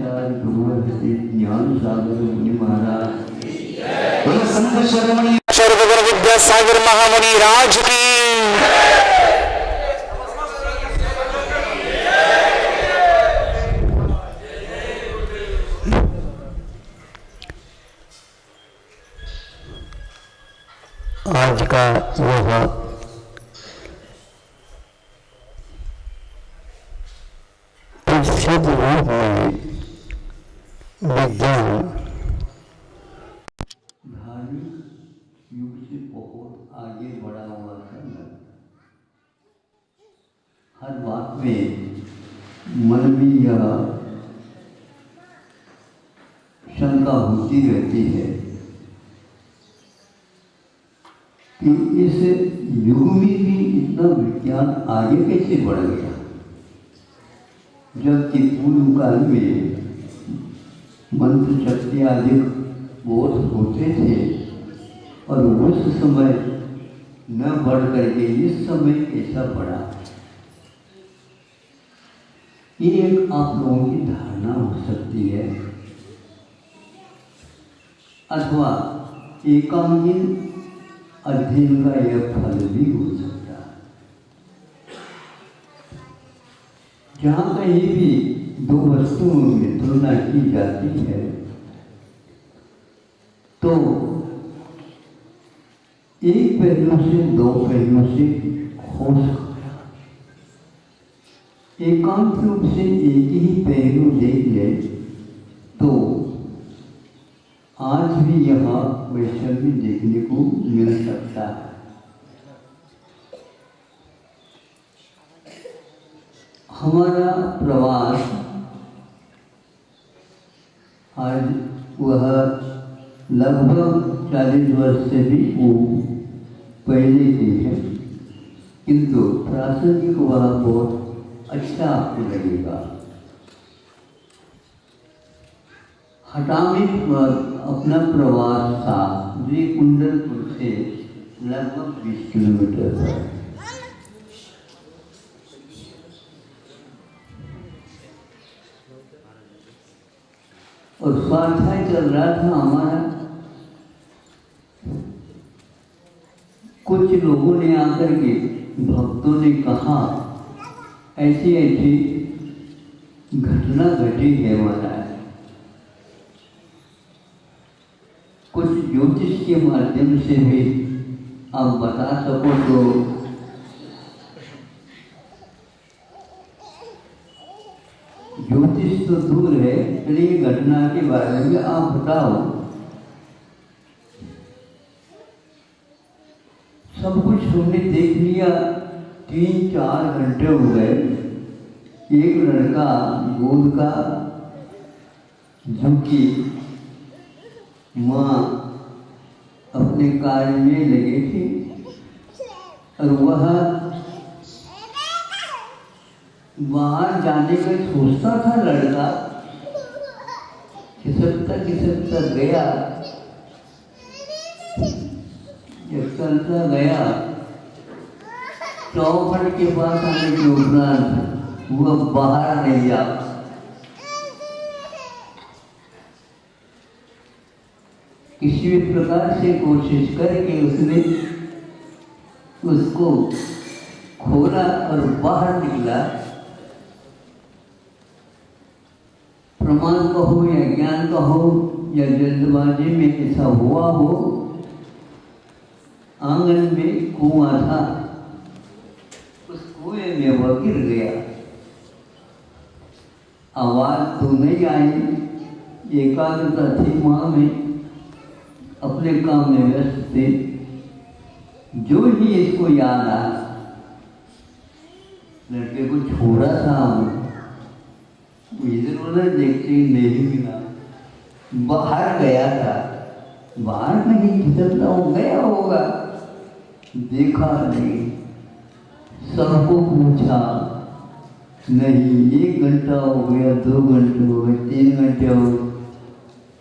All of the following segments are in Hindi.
आचार्य भगवती ज्ञान सागर मुनि महाराज संत शिरोमणि सर्वगुण विद्यासागर महामुनि राज की। आज का यह परिषद रूप में विज्ञान धार्मिक युग से बहुत आगे बढ़ा हुआ था। हर बात में मन में यह शंका होती रहती है कि इस युग में भी इतना विज्ञान आगे कैसे बढ़ गया, जबकि पूर्व काल में मंत्र शक्ति आदि बोध होते थे और उस समय न बढ़ करके इस समय कैसा बढ़ा। ये एक आप लोगों की धारणा हो सकती है, अथवा एकांगिक अध्ययन का यह फल भी हो सकता है। जहाँ कहीं भी दो वस्तुओं में तुलना की जाती है तो एक पहलू से दो पहलुओं से हो सकता है। एकांत रूप से एक ही पहलू देख ले तो आज भी यहाँ वैषम्य देखने को मिल सकता है। हमारा प्रवास आज वह लगभग 40 वर्ष से भी पहले की है, किंतु प्रासंगिक वह बहुत अच्छा आपको लगेगा। हटामी अपना प्रवास था जो कुंडलपुर से लगभग 20 किलोमीटर है। और स्वाध्याय चल रहा था हमारा। कुछ लोगों ने आकर के भक्तों ने कहा ऐसी ऐसी घटना घटी है महाराज, कुछ ज्योतिष के माध्यम से भी आप बता सको तो ज्योतिष तो दूर है, चलिए घटना के बारे में आप बताओ। सब कुछ हमने देख लिया, 3-4 घंटे हो गए। एक लड़का गोद का जो कि माँ अपने कार्य में लगे थे और वह बाहर जाने का सोचता था। लड़का खिसकता गया, जब चलता गया चौखट के पास आने के उपरांत वह बाहर नहीं जा। किसी भी प्रकार से कोशिश करके उसने उसको खोला और बाहर निकला। प्रमाण कहो या ज्ञान कहो या जल्दबाजी में ऐसा हुआ हो, आंगन में कुआं था, उस कुएं में वह गिर गया। आवाज तो नहीं आई, एकाग्रता थी माँ में, अपने काम में व्यस्त थे। जो ही इसको याद आया, लड़के को छोड़ा था, इधर उधर देखते नहीं मिला, बाहर गया था। बाहर कहीं खिसकता हो गया होगा, देखा नहीं। सबको पूछा नहीं। 1 घंटा हो गया, 2 घंटे हो गए, 3 घंटे हो गए,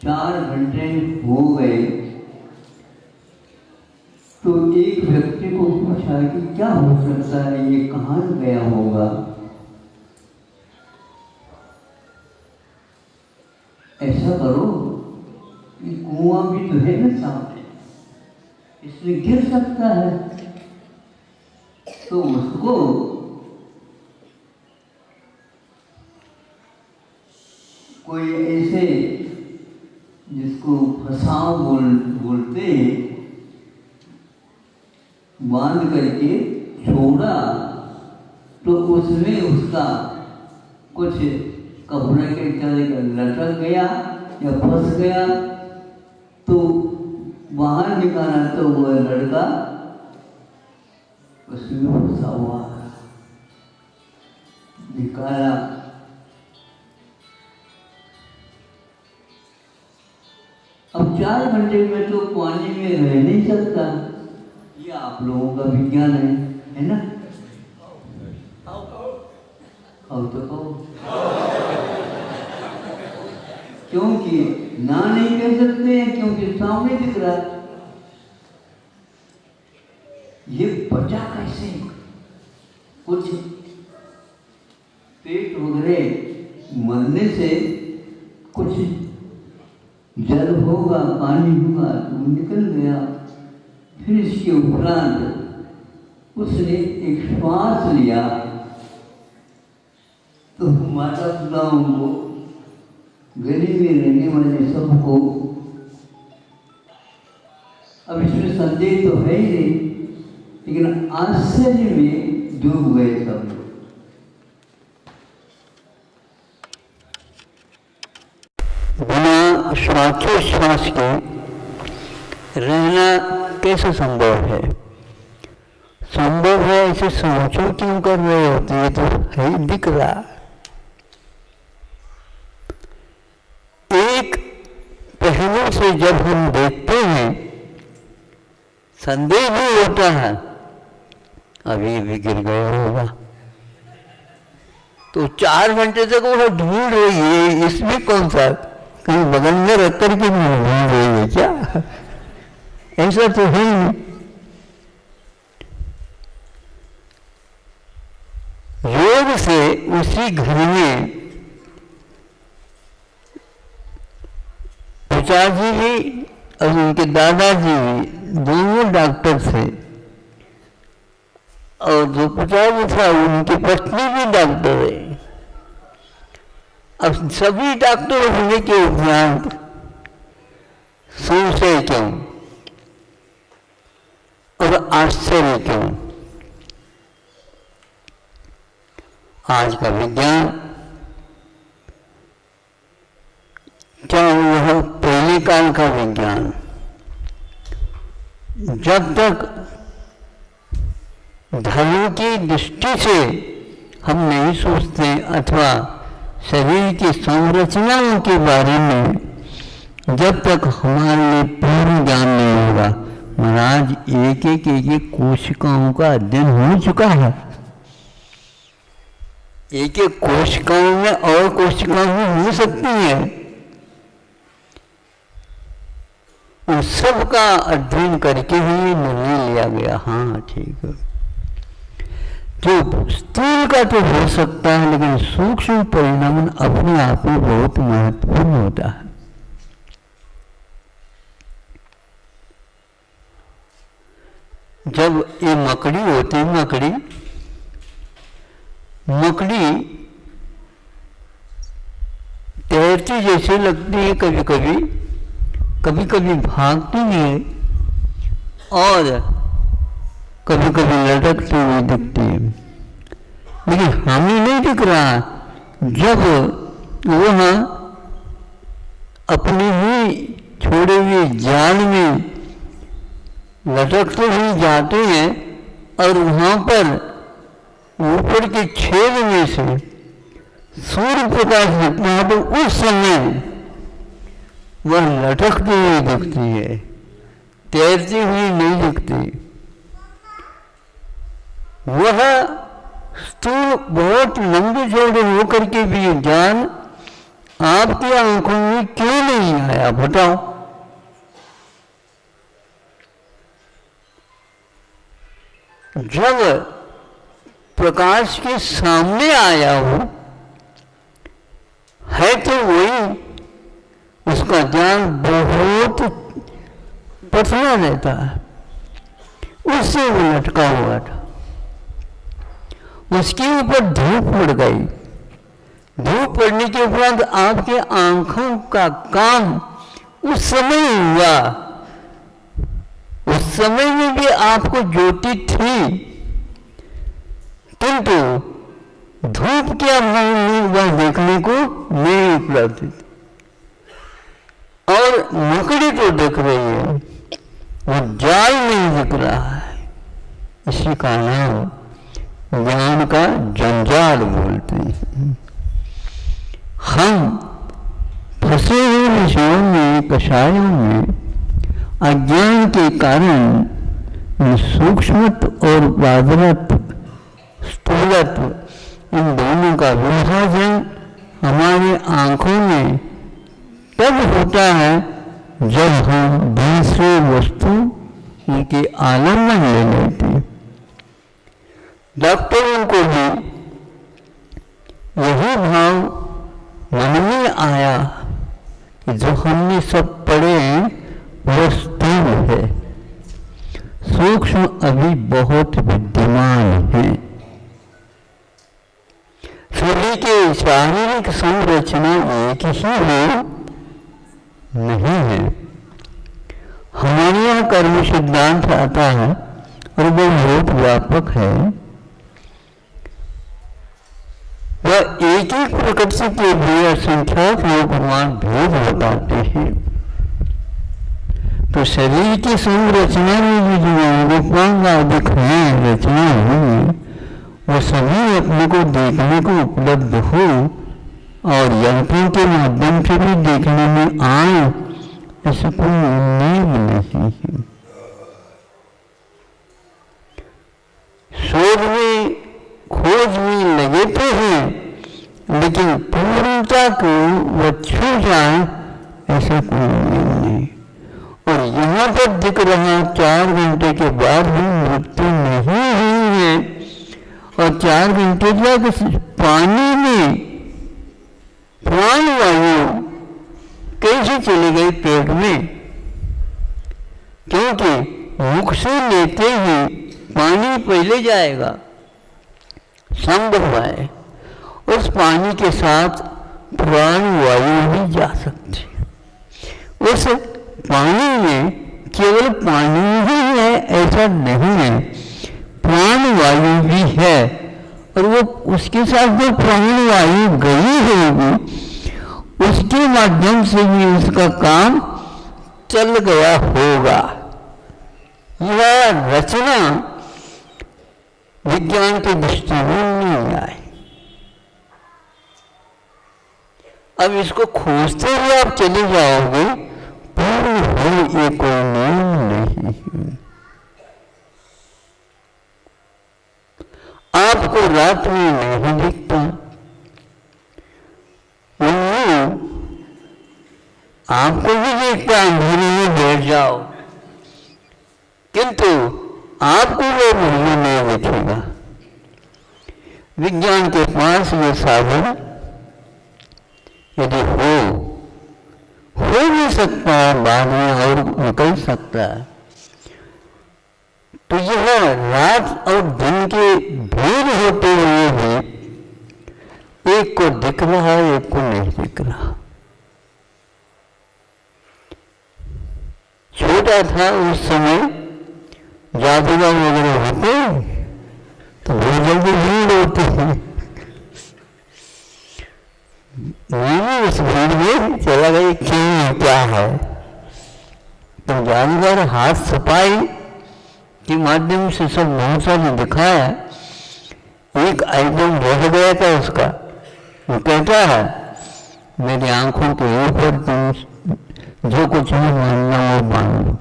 4 घंटे हो गए। तो एक व्यक्ति को पूछा कि क्या हो सकता है, ये कहाँ गया होगा। ऐसा करो कि कुआं भी तो है ना सामने, इसमें गिर सकता है, तो उसको कोई ऐसे जिसको फसाव बोलते बांध करके छोड़ा, तो उसमें उसका कुछ कपड़े के तरह का लटक गया या फंस गया, तो बाहर निकाला तो वह लड़का उसमें फंसा हुआ निकाला। अब 4 घंटे में तो पानी में रह नहीं सकता, ये आप लोगों का विज्ञान है ना? अब तो कहो, क्योंकि ना नहीं कह सकते हैं क्योंकि सामने दिख रहा। ये बचा कैसे? कुछ पेट वगैरह मरने से कुछ जल होगा, पानी होगा, तो निकल गया। फिर इसके उपरांत उसने एक श्वास लिया, तो माता पिताओं को, गली में रहने वाले सबको, अब इसमें संदेह तो है ही नहीं, लेकिन आश्चर्य में डूब गए सब लोग। बिना श्वासोच्छ्वास के रहना कैसे संभव है? संभव है ऐसे सोचो क्यों कर रहे होते? ये तो है ही दिख रहा। एक पहलू से जब हम देखते हैं संदेह भी होता है, अभी भी गिर गया होगा, तो 4 घंटे तक वो ढूंढ रही है, इसमें कौन सा कहीं बगल में रख कर के ढूंढ रही है क्या? ऐसा तो है नहीं। योग से उसी घर में पिताजी भी और उनके दादाजी भी दोनों डॉक्टर थे, और जो पिताजी था उनकी पत्नी भी डॉक्टर है। अब सभी डॉक्टर होने के उपरांत संशय क्यों और आश्चर्य क्यों? आज का विज्ञान, क्या वह पहले काल का विज्ञान, जब तक धर्म की दृष्टि से हम नहीं सोचते अथवा शरीर की संरचनाओं के बारे में जब तक हमारे लिए पूर्ण ज्ञान नहीं होगा, महाराज एक एक कोशिकाओं का अध्ययन हो चुका है। एक एक कोशिकाओं में और कोशिकाएं हो सकती हैं, उन सब का अध्ययन करके ही निर्णय लिया गया। हाँ ठीक है, जो स्थूल का तो हो सकता है, लेकिन सूक्ष्म परिणाम अपने आप में बहुत महत्वपूर्ण होता है। जब ये मकड़ी होती है, मकड़ी तैरती जैसे लगती है, कभी कभी भागती है और कभी कभी लटकती हुई दिखती है, लेकिन हमें नहीं दिख रहा। जब वह अपने ही छोड़े हुए जाल में लटकते हुए जाते हैं और वहां पर ऊपर के छेद में से सूर्य प्रकाश दिखता है, तो उस समय वह लटकती हुई दिखती है, तैरती हुई नहीं दिखती। वह स्थूल बहुत लंबे चौड़े होकर के भी ज्ञान आपकी आंखों में क्यों नहीं आया, बताओ? जब प्रकाश के सामने आया हो, है तो वही, उसका ज्ञान बहुत पतला रहता है, उससे वो लटका हुआ था। उसके ऊपर धूप पड़ गई। धूप पड़ने के उपरांत आपके आंखों का काम उस समय हुआ। उस समय में भी आपको ज्योति थी, किंतु धूप के वह देखने को नहीं उपलब्ध थी। और मकड़ी तो दिख रही है, वो जाल नहीं दिख रहा है। इसी का नाम ज्ञान का जंजाल बोलते हैं। हम फंसे हुए विषयों में, कषायों में, अज्ञान के कारण सूक्ष्मत्व और बादरत्व, स्थूलत्व, इन दोनों का विभाजन हमारी आंखों में तब होता है जब हम दूसरे वस्तु उनके आलम्बन ले लेते हैं। डॉक्टरों को भी यही भाव मन में आया कि जो हमने सब पढ़े वह स्थूल है, सूक्ष्म अभी बहुत विद्यमान है। सभी के शारीरिक संरचना एक ही है नहीं है। हमारे यहाँ कर्म सिद्धांत आता है और वो बहुत व्यापक है। वह एक एक प्रकृति के लिए असंख्याक लोग भगवान भेद बताते हैं। तो शरीर की संरचना में भी जो अंगोपांग आदि हैं रचना हुई, वो सभी अपने को देखने को उपलब्ध हो और यंत्रों के माध्यम से भी देखने में आए, ऐसा कोई नियम नहीं है। शोध में, खोज में लगे तो हैं, लेकिन पूर्णता को वह छू जाए ऐसा कोई नियम नहीं। और यहाँ पर दिख रहा 4 घंटे के बाद भी मृत्यु नहीं हुई है, और 4 घंटे तक पानी में प्राणवायु कैसे चली गई पेट में, क्योंकि मुख से लेते ही पानी पहले जाएगा, संभव है। उस पानी के साथ प्राणवायु भी जा सकती है। उस पानी में केवल पानी ही है ऐसा नहीं है, प्राणवायु भी है, और वो उसके साथ जो प्राणवायु गई होगी उसके माध्यम से भी उसका काम चल गया होगा। यह रचना विज्ञान के दृष्टिकोण नहीं आई। अब इसको खोजते हुए आप चले जाओगे, पूर्ण हो ये कोई नियम नहीं है। आपको रात में नहीं दिखता, आपको भी देखता, अंधेरे में बैठ जाओ, किंतु आपको वो नहीं दिखेगा। विज्ञान के पास ये साधन यदि हो भी सकता है, बाद में और निकल सकता है, तो यह रात और दिन के भेद होते हुए भी एक को दिख रहा है, एक को नहीं दिख रहा। छोटा था उस समय जादूगर वगैरह होते तो बहुत जल्दी भीड़ होती है। मैं उस भीड़ में चला गई, क्यों क्या है? तो जादूगर हाथ सफाई के माध्यम से सब बहुत सारे दिखाया। एक आइटम रह गया था उसका, वो कहता है मेरी आंखों के ऊपर तुम जो कुछ भी मानना वो मान लो,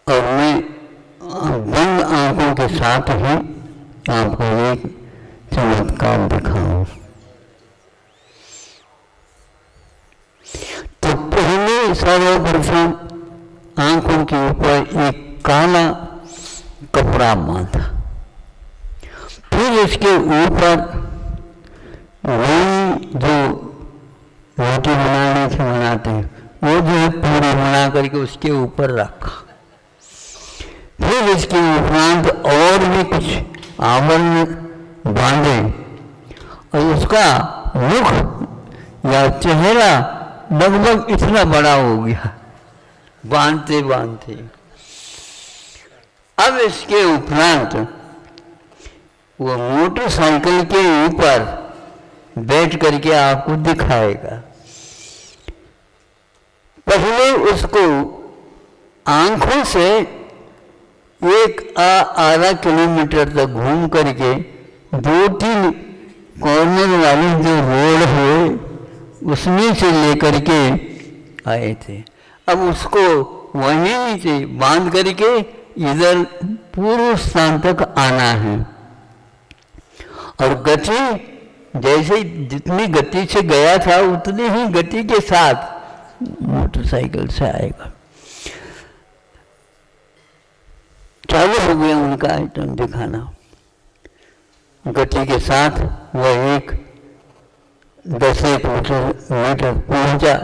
और मैं बंद आंखों के साथ ही आपको एक चमत्कार दिखाऊं। तो पहले सर्वप्रथम आंखों के ऊपर एक काला कपड़ा बांधा, फिर इसके ऊपर वही जो रोटी बनाने से बनाते हैं, वो जो है पूरी बना करके उसके ऊपर रखा। फिर इसके उपरांत और भी कुछ आवरण बांधे और उसका मुख या चेहरा लगभग इतना बड़ा हो गया बांधते बांधते। अब इसके उपरांत वो मोटरसाइकिल के ऊपर बैठ करके आपको दिखाएगा। पहले उसको आंखों से एक आधा किलोमीटर तक घूम करके 2-3 कॉर्नर वाले जो रोड है उसमें से लेकर के आए थे। अब उसको वहीं से बांध करके इधर पूर्व स्थान तक आना है और गति जैसे जितनी गति से गया था उतनी ही गति के साथ मोटरसाइकिल से आएगा। चालू हो गया उनका आइटम दिखाना। गति के साथ वह 10 मीटर पहुंचा,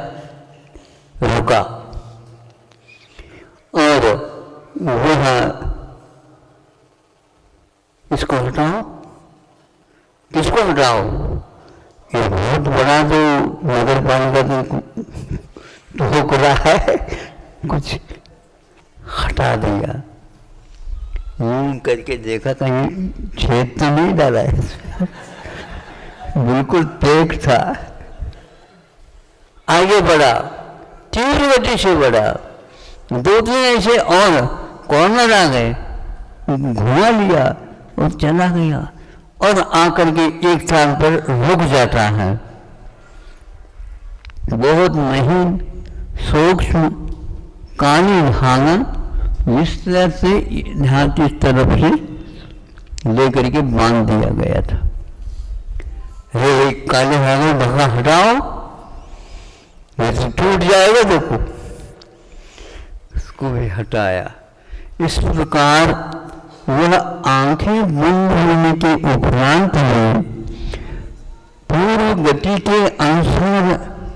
रुका और वहाँ इसको हटाओ, किसको हटाओ? ये बहुत बड़ा जो नगर पालिका तो हो रहा है, कुछ हटा दिया। करके देखा कहीं छेद तो नहीं डाला है, बिल्कुल पैक था। आगे बढ़ा, तीव्र गति से बढ़ा, 2-3 ऐसे और कॉर्नर आ गए, घुमा लिया और चला गया और आकर के एक स्थान पर रुक जाता है। बहुत महीन सूक्ष्म काली धागा इस तरह से हाथ इस तरफ से लेकर के बांध दिया गया था। एक काले धागे धागा हटाओ, वैसे टूट जाएगा, देखो उसको भी हटाया। इस प्रकार वह आंखें बंद होने के उपरांत में पूर्व गति के अनुसार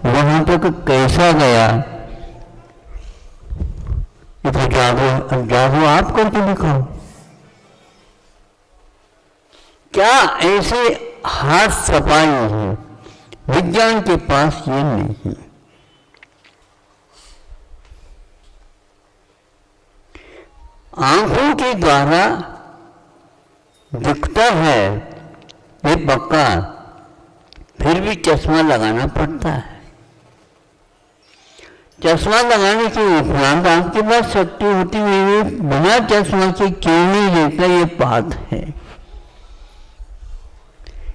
वहां तक कैसा गया, तो जादू आप करके दिखाओ। क्या ऐसे हाथ सफाई है? विज्ञान के पास ये नहीं है। आंखों के द्वारा दिखता है ये पक्का, फिर भी चश्मा लगाना पड़ता है। चश्मा लगाने के उपरांत आपके पास शक्ति होती हुई बिना चश्मा के क्यों नहीं देखता, ये बात है।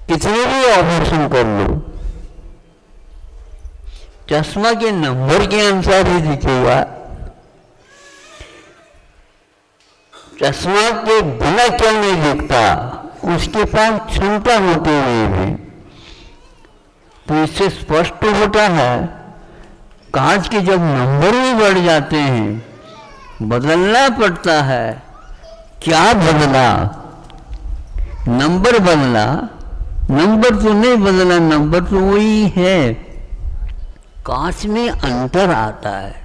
कितने भी ऑपरेशन कर लो, चश्मा के नंबर के अनुसार ही दिखेगा। चश्मा के बिना क्यों नहीं दिखता? उसके पास क्षमता होते हुए भी। तो इससे स्पष्ट होता है कांच के जब नंबर भी बढ़ जाते हैं बदलना पड़ता है। क्या बदला? नंबर बदला, नंबर तो नहीं बदला, नंबर तो वही है। कांच में अंतर आता है।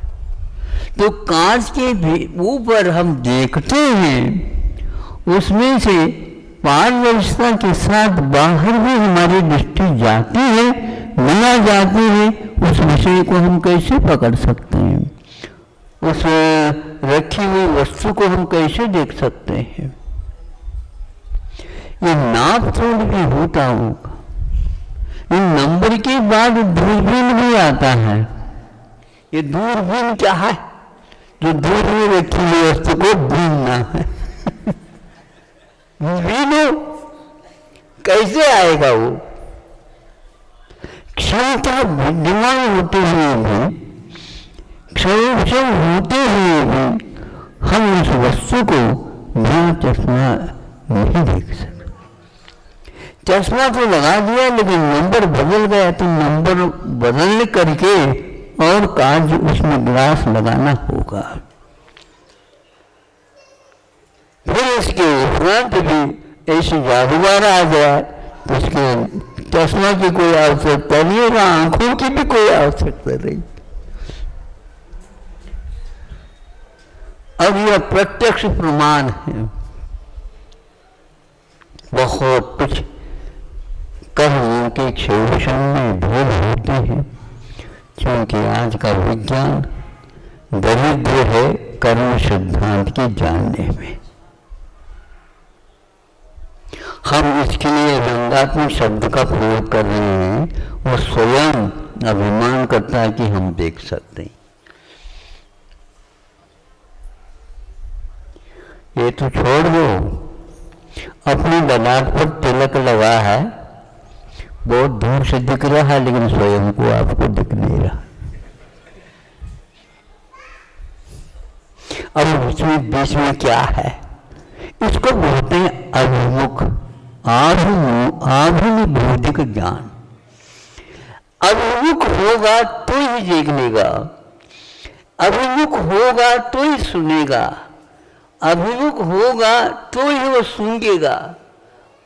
तो कांच के ऊपर हम देखते हैं, उसमें से पारदर्शिता के साथ बाहर भी हमारी दृष्टि जाती है, बिना जाती है उस विषय को हम कैसे पकड़ सकते हैं? उस रखी हुई वस्तु को हम कैसे देख सकते हैं? ये नाप तोड़ भी होता होगा। इन नंबर के बाद दूरबीन भी आता है। ये दूरबीन क्या है? जो दूर में रखी हुई वस्तु को ढूंढना है। दूरबीन कैसे आएगा? वो क्षमता बुद्धिमान होते हुए भी, क्षमता होते हुए भी हम उस वस्तु को बिना चश्मा नहीं देख सकते। चश्मा तो लगा दिया लेकिन नंबर बदल गया, तो नंबर बदलने करके और कांच उसमें ग्लास लगाना होगा। फिर इसके उपरांत भी ऐसे जादूगर आ गया तो उसके चश्मा की कोई आवश्यकता नहीं है, आंखों की भी कोई आवश्यकता नहीं। अब यह प्रत्यक्ष प्रमाण है। बहुत कुछ कर्मों के क्षेत्र में भेद होते हैं, क्योंकि आज का विज्ञान दरिद्र है कर्म सिद्धांत के जानने में। हम इसके लिए रंगात्मक शब्द का प्रयोग कर रहे हैं, वो स्वयं अभिमान करता है कि हम देख सकते हैं। ये तो छोड़ दो, अपनी ललाट पर तिलक लगा है, बहुत दूर से दिख रहा है, लेकिन स्वयं को आपको दिख नहीं रहा। अब उसमें बीच में क्या है, इसको बोलते हैं अभिमुख, आभिमुख ज्ञान। अभिमुख होगा तो ही देख लेगा, अभिमुख होगा तो ही सुनेगा, अभिमुख होगा तो ही वो सूंघेगा,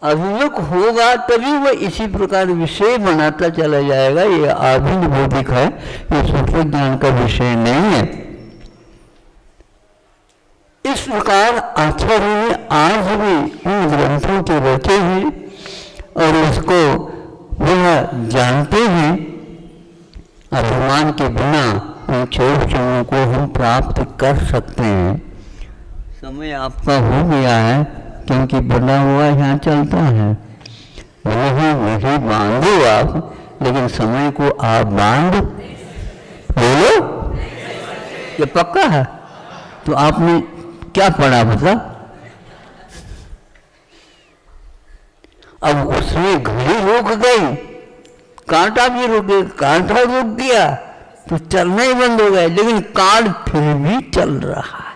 अभिमुख होगा तभी वह इसी प्रकार विषय बनाता चला जाएगा। ये आभिमुख है, ये सूक्ष्म ज्ञान का विषय नहीं है। इस प्रकार आचार्य ने आज भी उन ग्रंथों के रचे हैं और उसको वह जानते हैं। अभिमान के बिना उन क्षणों को हम प्राप्त कर सकते हैं। समय आपका हो गया है, क्योंकि बना हुआ यहाँ चलता है। वही बांधो आप, लेकिन समय को आप बांध बोलो, ये पक्का है। तो आपने क्या पढ़ा मतलब? अब उसमें घड़ी रुक गई, कांटा भी रुक गया, कांटा रुक गया तो चलना ही बंद हो गया, लेकिन काल फिर भी चल रहा है।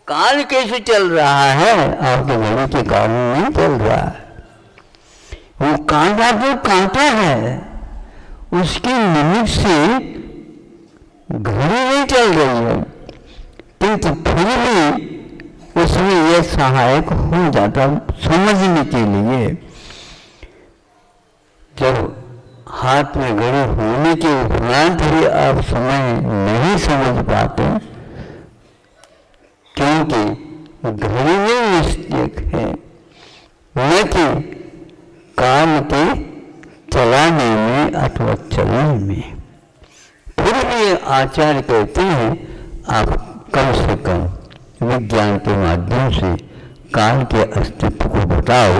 काल कैसे चल रहा है? आपके घड़ी के कारण नहीं चल रहा है। वो कांटा जो कांटा है, उसके निमित्त से घड़ी नहीं चल रही है, किंतु फिर भी उसमें यह सहायक हो जाता समझने के लिए। जब हाथ में घड़ी होने के उपरांत भी आप समय नहीं समझ पाते, क्योंकि घड़ी में मिस्टेक है, न कि काम के चलाने में अथवा चलने में। फिर भी आचार्य कहते हैं आप कम से कम विज्ञान के माध्यम से काल के अस्तित्व को बताओ,